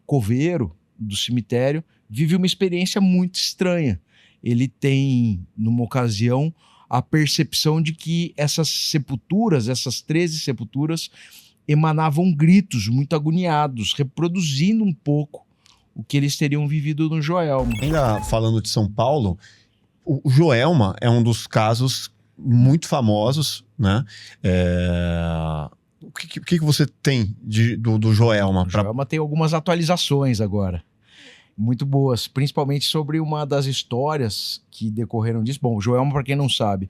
coveiro do cemitério vive uma experiência muito estranha. Ele tem, numa ocasião, a percepção de que essas sepulturas, essas 13 sepulturas, emanavam gritos muito agoniados, reproduzindo um pouco o que eles teriam vivido no Joelma. Ainda falando de São Paulo, o Joelma é um dos casos muito famosos, né? O que você tem do Joelma? O Joelma tem algumas atualizações agora, muito boas, principalmente sobre uma das histórias que decorreram disso. Bom, o Joelma, para quem não sabe,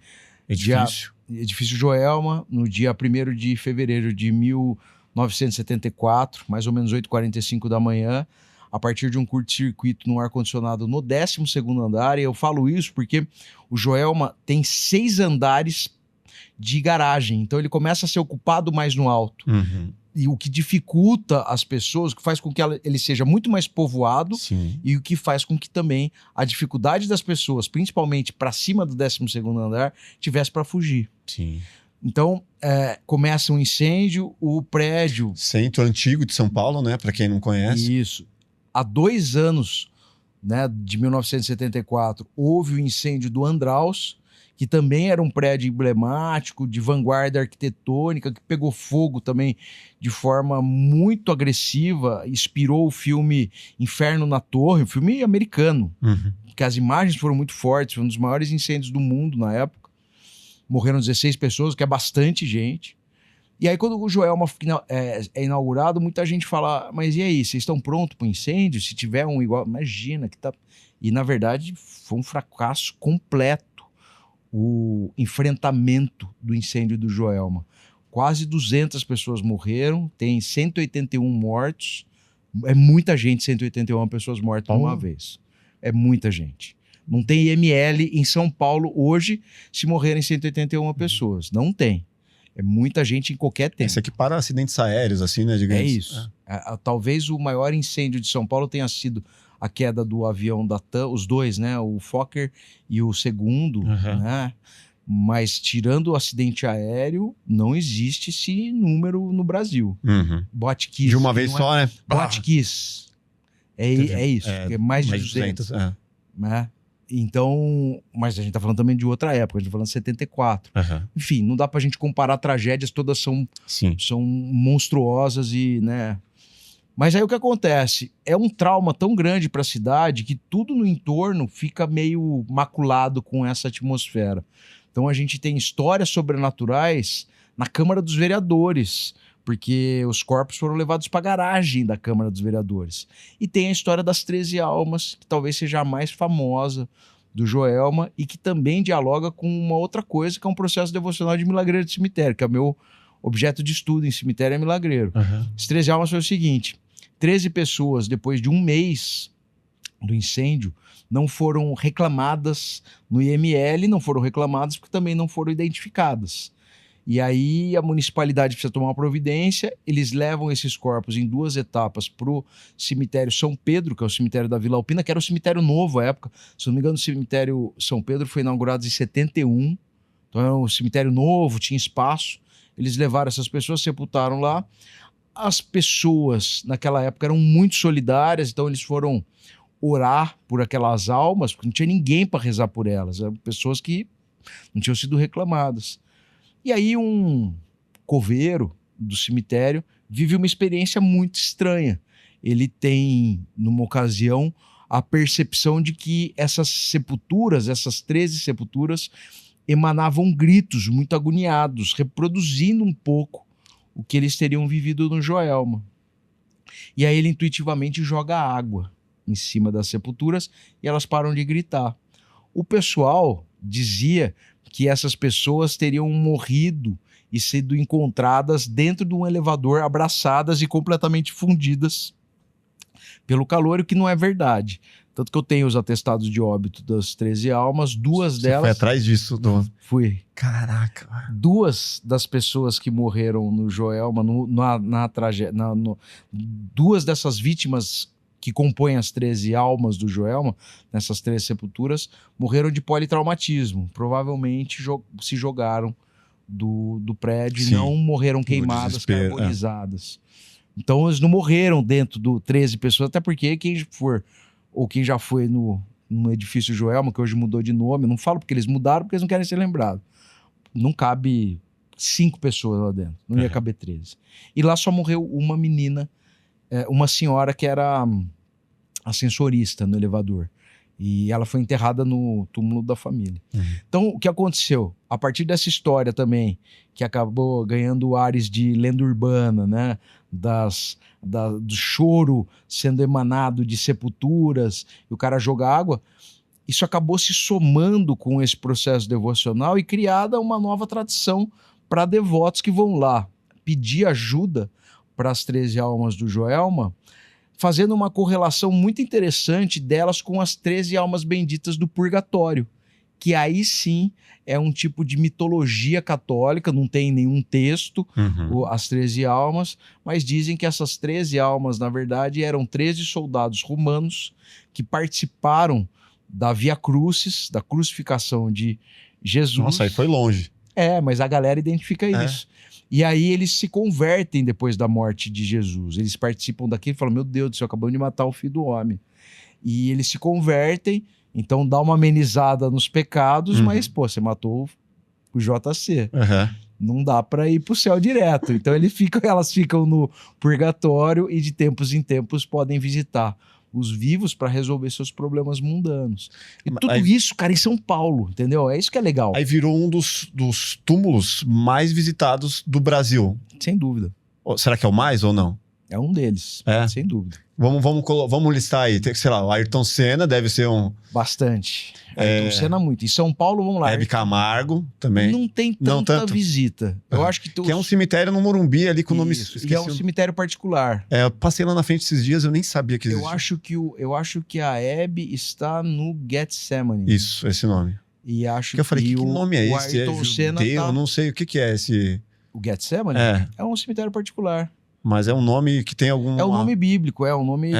Edifício Joelma, no dia 1º de fevereiro de 1974, mais ou menos 8h45 da manhã, a partir de um curto-circuito no ar-condicionado no 12º andar. E eu falo isso porque o Joelma tem 6 andares de garagem, então ele começa a ser ocupado mais no alto. Uhum. E o que dificulta as pessoas, o que faz com que ele seja muito mais povoado. Sim. E o que faz com que também a dificuldade das pessoas, principalmente para cima do 12º andar, tivesse para fugir. Sim. Então, começa um incêndio, o prédio... Centro antigo de São Paulo, né? Para quem não conhece. Isso. Há 2 anos, né, de 1974, houve o incêndio do Andraus, que também era um prédio emblemático, de vanguarda arquitetônica, que pegou fogo também de forma muito agressiva, inspirou o filme Inferno na Torre, um filme americano, que as imagens foram muito fortes, foi um dos maiores incêndios do mundo na época. Morreram 16 pessoas, que é bastante gente. E aí, quando o Joelma é inaugurado, muita gente fala, mas e aí, vocês estão prontos para o incêndio? Se tiver um igual, imagina que tá... E, na verdade, foi um fracasso completo o enfrentamento do incêndio do Joelma. Quase 200 pessoas morreram, tem 181 mortos. É muita gente, 181 pessoas mortas uma vez. É muita gente. Não tem IML em São Paulo hoje se morrerem 181 pessoas. Não tem. É muita gente em qualquer tempo. Isso aqui para acidentes aéreos, assim, né? Digamos. É isso. Talvez o maior incêndio de São Paulo tenha sido a queda do avião da TAM, os dois, né? O Fokker e o segundo, né? Mas tirando o acidente aéreo, não existe esse número no Brasil. Botkiss. De uma vez só, né? Botkiss. É isso. É mais de 200. Né? Então, mas a gente tá falando também de outra época, a gente tá falando de 74. Enfim, não dá pra gente comparar tragédias, todas são monstruosas e, né... Mas aí o que acontece? É um trauma tão grande para a cidade que tudo no entorno fica meio maculado com essa atmosfera. Então a gente tem histórias sobrenaturais na Câmara dos Vereadores, porque os corpos foram levados para a garagem da Câmara dos Vereadores. E tem a história das 13 almas, que talvez seja a mais famosa do Joelma e que também dialoga com uma outra coisa, que é um processo devocional de milagreiro de cemitério, que é o meu objeto de estudo em cemitério, é milagreiro. As 13 almas foi o seguinte... 13 pessoas, depois de um mês do incêndio, não foram reclamadas no IML, não foram reclamadas porque também não foram identificadas. E aí a municipalidade precisa tomar uma providência, eles levam esses corpos em 2 etapas para o cemitério São Pedro, que é o cemitério da Vila Alpina, que era o cemitério novo à época. Se não me engano, o cemitério São Pedro foi inaugurado em 71, então era um cemitério novo, tinha espaço. Eles levaram essas pessoas, sepultaram lá. As pessoas naquela época eram muito solidárias, então eles foram orar por aquelas almas, porque não tinha ninguém para rezar por elas, eram pessoas que não tinham sido reclamadas. E aí um coveiro do cemitério vive uma experiência muito estranha. Ele tem, numa ocasião, a percepção de que essas sepulturas, essas 13 sepulturas, emanavam gritos muito agoniados, reproduzindo um pouco o que eles teriam vivido no Joelma. E aí ele intuitivamente joga água em cima das sepulturas e elas param de gritar. O pessoal dizia que essas pessoas teriam morrido e sido encontradas dentro de um elevador, abraçadas e completamente fundidas pelo calor, o que não é verdade. Tanto que eu tenho os atestados de óbito das 13 almas, 2 delas... Você foi atrás disso? Fui. Caraca. 2 das pessoas que morreram no Joelma, na tragédia... 2 dessas vítimas que compõem as 13 almas do Joelma, nessas 13 sepulturas, morreram de politraumatismo. Provavelmente se jogaram do prédio e não morreram queimadas, carbonizadas. Então eles não morreram dentro do 13 pessoas, até porque quem já foi no edifício Joelma, que hoje mudou de nome, não falo porque eles mudaram, porque eles não querem ser lembrados. Não cabe 5 pessoas lá dentro, não ia caber 13. E lá só morreu uma menina, uma senhora que era ascensorista no elevador. E ela foi enterrada no túmulo da família. Então, o que aconteceu? A partir dessa história também, que acabou ganhando ares de lenda urbana, né? Do choro sendo emanado de sepulturas, e o cara joga água, isso acabou se somando com esse processo devocional e criada uma nova tradição para devotos que vão lá pedir ajuda para as 13 almas do Joelma, fazendo uma correlação muito interessante delas com as 13 almas benditas do purgatório, que aí sim é um tipo de mitologia católica, não tem nenhum texto, as 13 almas, mas dizem que essas 13 almas, na verdade, eram 13 soldados romanos que participaram da Via Crucis, da crucificação de Jesus. Nossa, aí foi longe. Mas a galera identifica isso. E aí eles se convertem depois da morte de Jesus. Eles participam daquilo e falam, meu Deus do céu, acabamos de matar o filho do homem. E eles se convertem, então dá uma amenizada nos pecados, mas, pô, você matou o JC. Não dá para ir pro céu direto. Então elas ficam no purgatório e de tempos em tempos podem visitar os vivos para resolver seus problemas mundanos. E tudo isso, cara, em São Paulo, entendeu? É isso que é legal. Aí virou um dos túmulos mais visitados do Brasil. Sem dúvida. Será que é o mais ou não? É um deles, sem dúvida. Vamos listar aí, sei lá, o Ayrton Senna deve ser um... Bastante. Ayrton Senna muito. Em São Paulo, vamos lá. Hebe Camargo também. Não tem tanta visita. Eu acho que... Que é um cemitério no Morumbi ali com o nome... Esqueci. E é um cemitério particular. Eu passei lá na frente esses dias, eu nem sabia que existia. Eu acho que a Hebe está no Getsemane. Isso, esse nome. E acho que eu falei, que nome é esse? Ayrton Senna eu não sei o que é esse... O Getsemane? É um cemitério particular. Mas é um nome que tem algum... É um nome bíblico, é um nome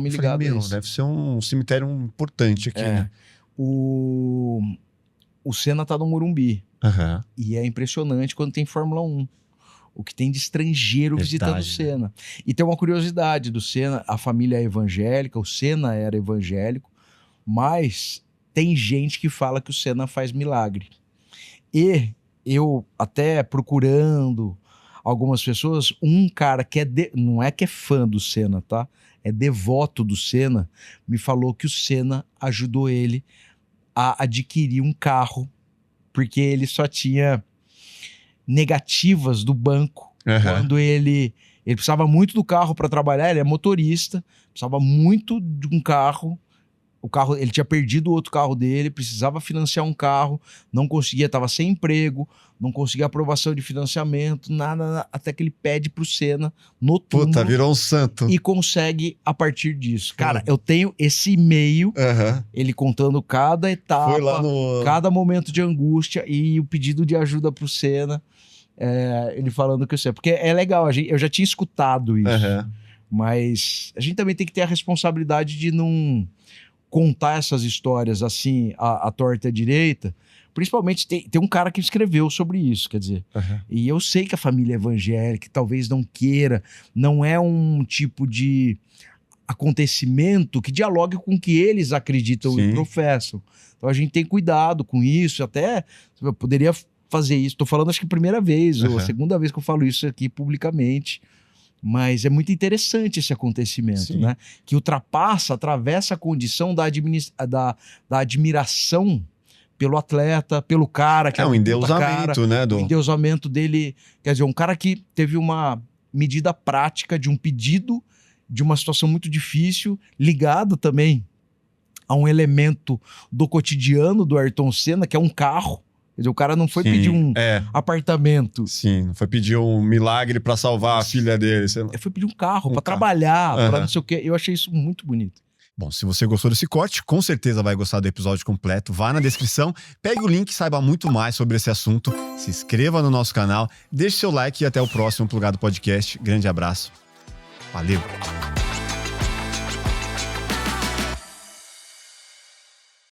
ligado a isso. Deve ser um cemitério importante aqui, né? O Senna tá no Morumbi. E é impressionante quando tem Fórmula 1. O que tem de estrangeiro visitando o Senna. E tem uma curiosidade do Senna, a família é evangélica, o Senna era evangélico, mas tem gente que fala que o Senna faz milagre. E eu até procurando... algumas pessoas, um cara que não é que é fã do Senna, tá? É devoto do Senna, me falou que o Senna ajudou ele a adquirir um carro, porque ele só tinha negativas do banco. Quando ele precisava muito do carro para trabalhar, ele é motorista, precisava muito de um carro. Ele tinha perdido o outro carro dele, precisava financiar um carro, não conseguia, estava sem emprego, não conseguia aprovação de financiamento, nada, até que ele pede pro Senna no túmulo. Puta, virou um santo. E consegue a partir disso. Cara, eu tenho esse e-mail, ele contando cada etapa, cada momento de angústia e o pedido de ajuda pro Senna, ele falando que o Senna... Porque é legal, eu já tinha escutado isso, mas a gente também tem que ter a responsabilidade de não... contar essas histórias assim, à torta e à direita, principalmente tem um cara que escreveu sobre isso, quer dizer, e eu sei que a família evangélica talvez não queira, não é um tipo de acontecimento que dialogue com o que eles acreditam e professam. Então a gente tem cuidado com isso, até eu poderia fazer isso, estou falando acho que a primeira vez, ou a segunda vez que eu falo isso aqui publicamente, mas é muito interessante esse acontecimento, né? Que atravessa a condição da admiração pelo atleta, pelo cara. Que um endeusamento, né? O endeusamento dele. Quer dizer, um cara que teve uma medida prática de um pedido, de uma situação muito difícil, ligado também a um elemento do cotidiano do Ayrton Senna, que é um carro. Quer dizer, o cara não foi pedir um apartamento. Sim, não foi pedir um milagre para salvar a filha dele. Ele foi pedir um carro para trabalhar, para não sei o quê. Eu achei isso muito bonito. Bom, se você gostou desse corte, com certeza vai gostar do episódio completo. Vá na descrição, pegue o link e saiba muito mais sobre esse assunto. Se inscreva no nosso canal, deixe seu like e até o próximo Plugado Podcast. Grande abraço. Valeu!